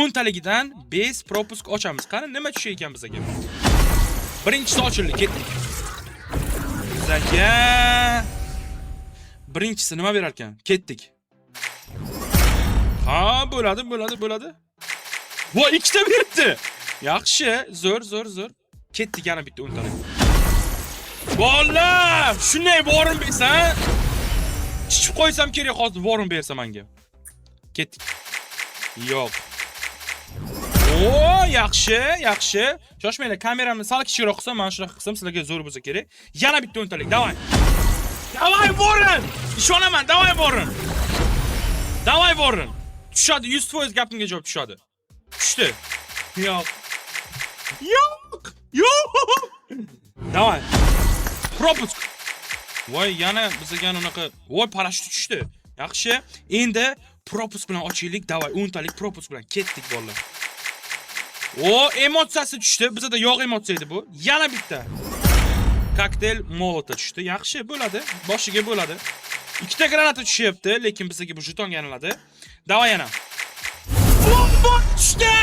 10 taligidan 5 propusk ochamiz. Qani nima tushar ekan bizga? Birinchisi ochildi, ketdik. Bizga birinchisi nima berar ekan? Ketdik. Ha, bo'ladi. Vo, ikkita beribdi. Yaxshi, zo'r. Ketdik yana bitta 10 talik. Bolam, shunday vorin bersan, chiqib qo'ysam kerak hozir vorin bersa menga. Ketdik. Yo'q. O, yaxshi. Shoshmanglar, kameramni sal kichikroq qilsam, men shunaqa qilsam sizlarga zo'r bo'lsa kerak. Yana bitta 10 talik, davay. Davay vorin. Ishonaman, davay vorin. Tushadi, 100% gapimga javob tushadi. Tushdi. Yo'q. Davay. Propusk. Voy, yana bizga unaqa, voy, parashyut tushdi. Yaxshi. Endi propusk bilan ochaylik. Davay, 10 talik propusk bilan ketdik bolalar. O, emotsiyasi tushdi. Bizda yo'q emotsiya edi bu. Yana bitta. Kokteyl molotov tushdi. Yaxshi, bo'ladi. Boshiga bo'ladi. Ikkita granata tushyapti, lekin bizga bu jetonga aylanadi. Davay yana. Bomba tushdi.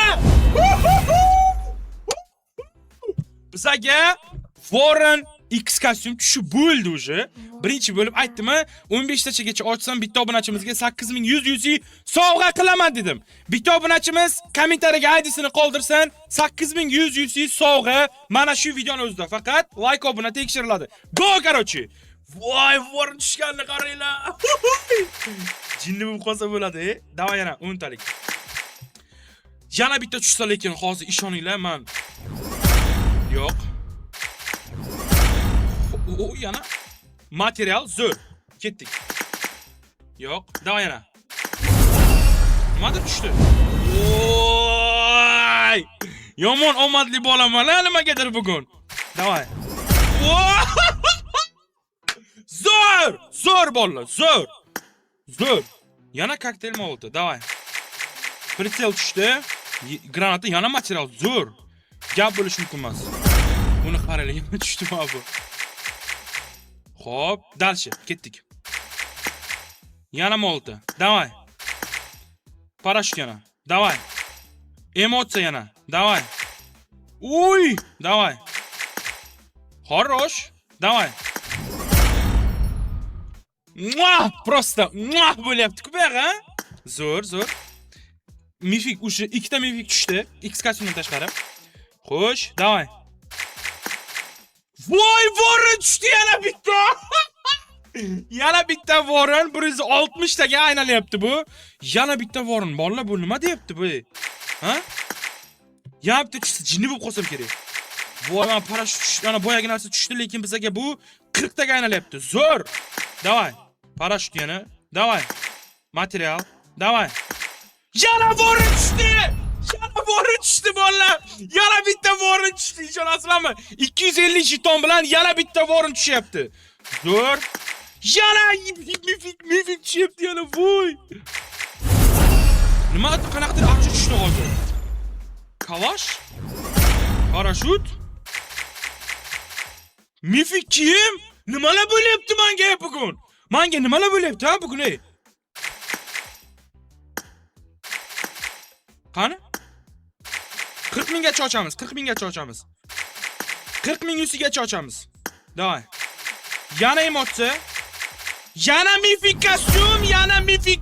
Bizga Warren X kostyum tushib bo'ldi уже. Birinchi bo'lib aytdim-a, 15 tachagacha ochsam bitta obunachimizga 8100 UC sovg'a qilaman dedim. Bitta obunachimiz kommentariyaga ID'sini qoldirsin, 8100 UC sovg'a mana shu videoning o'zida. Faqat like obuna tekshiriladi. Go, короче. Voy, Warren tushganini qaranglar. Jinni bo'lib qolsa bo'ladi. Davay yana 10 talik. Yana bitta tushsa, lekin hozir ishoninglar, men yo'q. O, yana material zo'r. Ketdik. Yo'q, davay yana. Nimadir tushdi? Voy! Yomon omadli bo'laman, nimagadir bugun. Davay. Zo'r bolalar, zo'r. Yana kokteyl molotov, davay. Pritsel tushdi. Granata, yana material zo'r. Gap bo'lish mumkin emas. Buni qaranglar, yana tushdimi bu? Xo'p, dalshi, ketdik. Yana molotov, davay. Parashyut yana, davay. Emotsiya yana, davay. Uy, davay. Xorosh, davay. Просто bo'lyapti-ku bu yoq, ha? Zo'r. Mifik, o'sha ikkita mifik tushdi, X kostyumdan tashqari. Xo'sh, davay. Voy, Warren tushdi yana bitta. Yana bitta Warren 160 taga aylanayapti bu. Yana bitta Warren. Bolalar, bu nima deyapti bu? Ha? Yana bitta tushsa jinni bo'lib qolsam kerak. Voy, men parashyut tushdi, ana boyagi narsa tushdi, lekin bizga bu 40 taga aylanayapti. Zo'r. Davay. Parashyut yana. Davay. Material. Davay. Yana Warren tushdi. Bolalar. Yana bitta Warren tushdi, ishonasizlarmi? 250 jeton bilan yana bitta Warren tushyapti. Zo'r. Yana mifik tushyapti yana, voy. Nima qanaqadir archa tushdi hozir? Kalash? Parashyut? Mifik kim? Nimalar bo'lyapti menga bugun? Menga nimalar bo'lyapti ha bugun? Qani? 40 minggacha ochamiz. 40 ming yusigacha ochamiz. Davay. Yana emotsiya. Yana mifik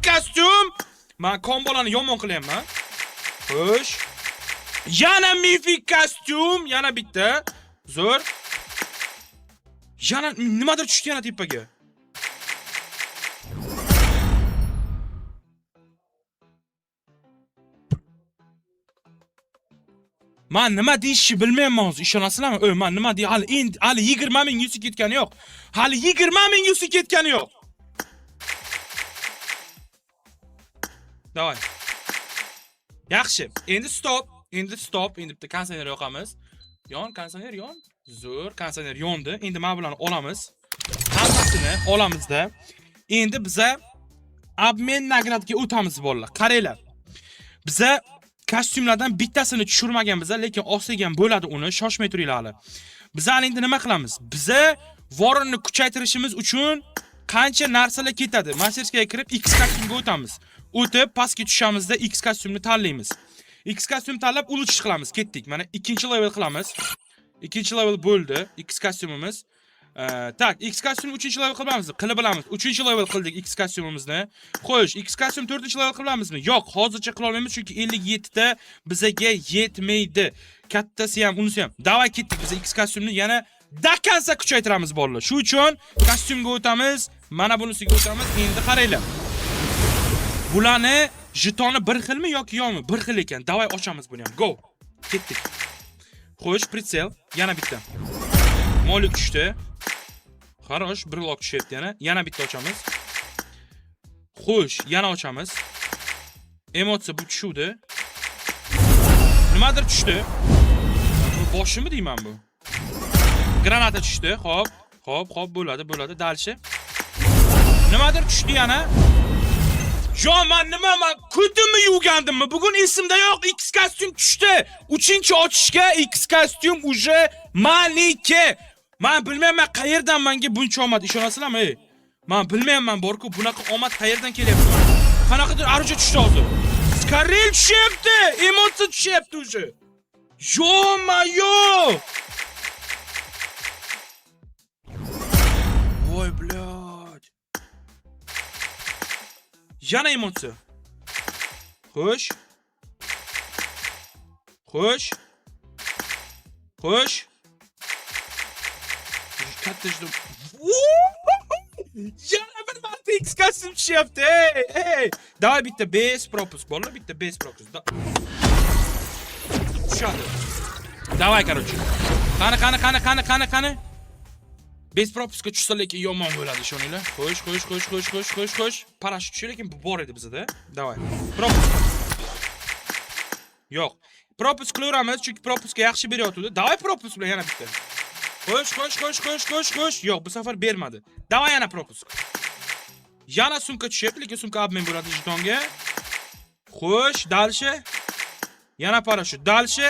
kostyum. Men kombolarni yomon qilyapman. Xo'sh. Yana mifik kostyum, yana bitta. Zo'r. Yana nimadir tushdi yana tepaga. Men nima deyishni bilmayman hozir, ishonasizlarmi? Men nima dey, hali 20 ming yusi ketgani yo'q. Davay. Yaxshi. Endi stop. Endi bitta konditsioner yoqamiz. Konditsioner yon. Zo'r, konditsioner yondi. Endi men bilan olamiz. Hammasini olamizda. Endi biza obmen nagradga o'tamiz bolalar. Qaranglar. Biza kostyumlardan bittasini tushirmaganmiz, lekin olsak ham bo'ladi uni, shoshmay turinglar hali. Biz endi nima qilamiz? Biza Warrenni kuchaytirishimiz uchun qancha narsalar ketadi. Masterskaga kirib X kostyumga o'tamiz. O'tib pastga tushamizda X kostyumni tanlaymiz. X kostyum tanlab uluchish qilamiz. Ketdik. Mana ikkinchi level qilamiz. Ikkinchi level bo'ldi. X kostyumimiz. Tak, X kostyum 3-chi level qilamiz. Qilib bilamiz. 3-chi level qildik X kostyumimizni. Xo'sh, X kostyum 4-chi level qilamizmi? Yo'q, hozircha qila olmaymiz chunki 57 ta bizaga yetmaydi. Kattasi ham, unisi ham. Davay ketdik. Biz X kostyumni yana dakansa kuchaytiramiz bolalar. Shu uchun kostyumga o'tamiz. Mana bunisiga o'tamiz. Endi qaranglar. Bularni jetoni bir xilmi yoki yo'qmi? Bir xil ekan. Davay ochamiz buni ham. Go. Ketdik. Xo'sh, pritsel yana bitta. Molik tushdi. Xarosh, bir lok tushyapti yana. Yana bitta ochamiz. Xo'sh, yana ochamiz. Emotsiya bu tushuvdi. Nimadir tushdi. Bu boshimi deyman bu. Granata tushdi. Xo'p, bo'ladi. Dalshi. Nimadir tushdi yana. Jo, men ko'zimni yuvgandimmi? Bugun esimda yo'q. X kostyum tushdi. 3-chi ochishga X kostyum uje malike. Men bilmayman qayerdan menga buncha omad, ishonasizlarmi? Men bilmayman borku bunaqa omad qayerdan kelyapti. Qanaqadir aruja tushdi hozir. Skarel tushyapti, emotsiya tushyapti uje. Yo-mayo! Voy, blad. Yana emotsiya. Xo'sh. Katta juda. Yana bir marta X kostyum tushyapti. Hey. Davay bitta base propus bolalar, bitta base propus. Tushadi. Davay, короче. Qani. Base propuska tushsa lekin yomon bo'ladi, ishoninglar. Xo'sh. Parashut tushdi lekin bu bor edi bizda. Davay. Propus. Yo'q. Propus qilaveramiz chunki propuska yaxshi beryapti. Davay propus bilan yana bitta. Xo'sh. Yo'q, bu safar bermadi. Davay yana propusk. Yana sumka tushyapti, lekin sumka obmen bo'ladi jetonga. Xo'sh, dalshi. Yana parashut, dalshi.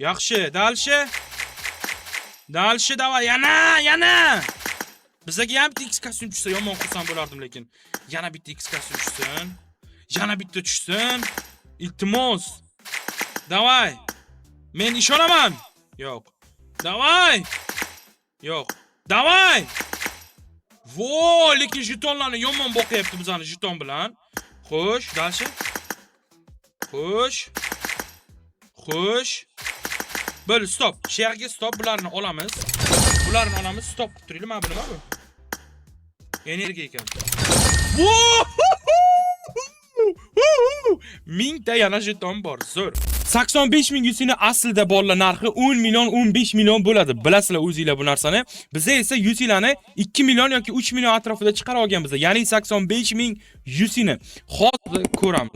Yaxshi, dalshi. Davay, yana. Bizga ham bitta X kostyum tushsa yomon xursand bo'lardim lekin. Yana bitta X kostyum tushsin. Yana bitta tushsin. Iltimos. Davay. Men ishonaman. Yo'q. Davay. Yo'q. Davay. Vo, lekin jetonlarni yomon boqyapti bizani jeton bilan. Xo'sh, dalshi. Xo'sh. Bo'l, stop. Shu yerga stop, bularni olamiz. Stop qilib turinglar, mana nima bu? Energiya ekan. Mingta yana jeton bor, zo'r. 85 ming yusini aslida bolalar narxi 10 million 15 million bo'ladi. Bilasizlar o'zingizlar bu narsani. Bizda esa yusilarni 2 million yoki 3 million atrofida chiqarib olganmiz. Ya'ni 85 ming yusini hozir ko'ramiz.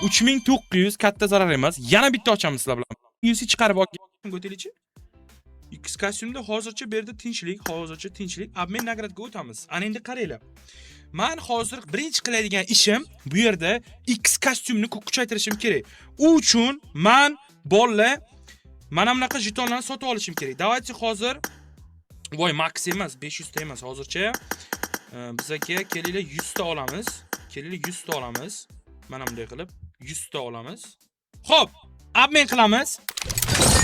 3900 katta zarar emas. Yana bitta ochamiz sizlar bilan. Yusi chiqarib olgan o'taylikchi. X kostyumda hozircha berdi tinchlik. Obmen nagradga o'tamiz. Ana endi qaranglar. Men hozir birinchi qiladigan ishim bu yerda X kostyumni kuchaytirishim kerak. U uchun men bolalar mana bunaqa jetonlarni sotib olishim kerak. Davaychi hozir voy max emas, 500 ta emas hozircha. Bizga kelinglar 100 ta olamiz. Mana bunday qilib 100 ta olamiz. Xo'p, obmen qilamiz.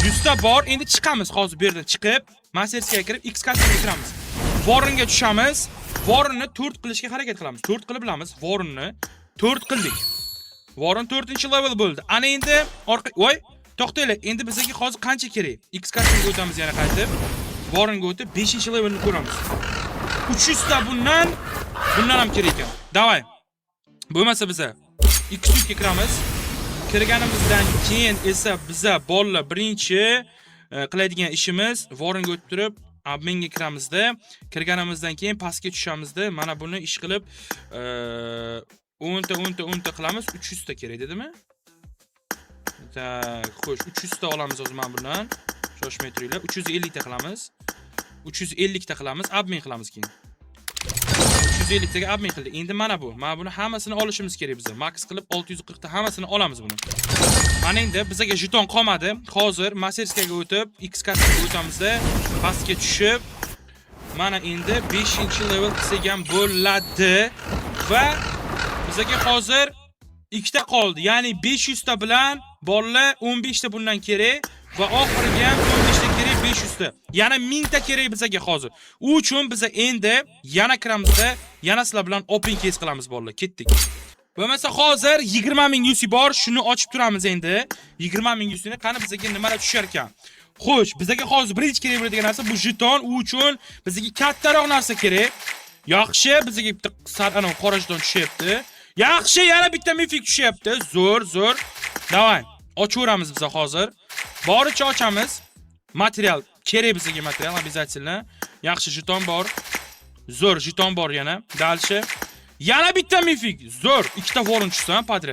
100 ta bor. Endi chiqamiz hozir bu yerdan chiqib, masterskiga kirib X kostyumga kiramiz. Voringa tushamiz. Vorunni 4 qilishga harakat qilamiz. 4 qilib bilamiz. Vorunni 4 qildik. Vorun 4-level bo'ldi. Ana endi voy, to'xtanglar. Endi bizga hozir qancha kerak? X kostyumga o'tamiz yana qaytib. Vorunga o'tib 5-levelni ko'ramiz. 300 ta bundan ham kerak ekan. Davay. Bo'lmasa biza X3 ga kiramiz. Kirganimizdan keyin esa biza bolalar birinchi qiladigan ishimiz vorunga o'tib turib obmenga kiramizda. Kirganimizdan keyin pastga tushamizda. Mana buni ish qilib 10 ta qilamiz. 300 ta kerak dedimi? Tak, xo'sh, 300 ta olamiz hozir men bundan. Shoshmay turinglar. 350 ta qilamiz. 350 ta qilamiz, obmen qilamiz keyin. 350 taga obmen qildik. Endi mana bu. Mana buni hammasini olishimiz kerak biz. Max qilib 640 ta hammasini olamiz buni. Mana endi bizga jeton qolmadi. Hozir masterskaga o'tib, X kostyumga o'tamizda, pastga tushib, mana endi 5-level qilsak ham bo'ladi va bizga hozir ikkita qoldi. Ya'ni 500 ta bilan bolalar 15 ta bundan kerak va oxiriga ham 15 ta kerak 500 ta. Yana 1000 ta kerak bizga hozir. U uchun biz endi yana kiramizda, yana sizlar bilan open case qilamiz bolalar. Ketdik. Bo'lmasa hozir 20 ming UC bor, shuni ochib turamiz endi. 20 ming UC ni qani bizga nimalar tushar ekan? Xo'sh, bizga hozir birinchi kerak bo'ladigan narsa bu jeton. U uchun bizga kattaroq narsa kerak. Yaxshi, bizga bitta ana qora jeton tushyapti. Yaxshi, yana bitta mifik tushyapti. Zo'r. Davay, ochaveramiz biz hozir. Boricha ochamiz. Material kerak bizga material обязательно. Yaxshi jeton bor. Zo'r jeton bor yana. Dalshi. Yana bitta mifik. Zo'r, ikkita voron tushsa, padret.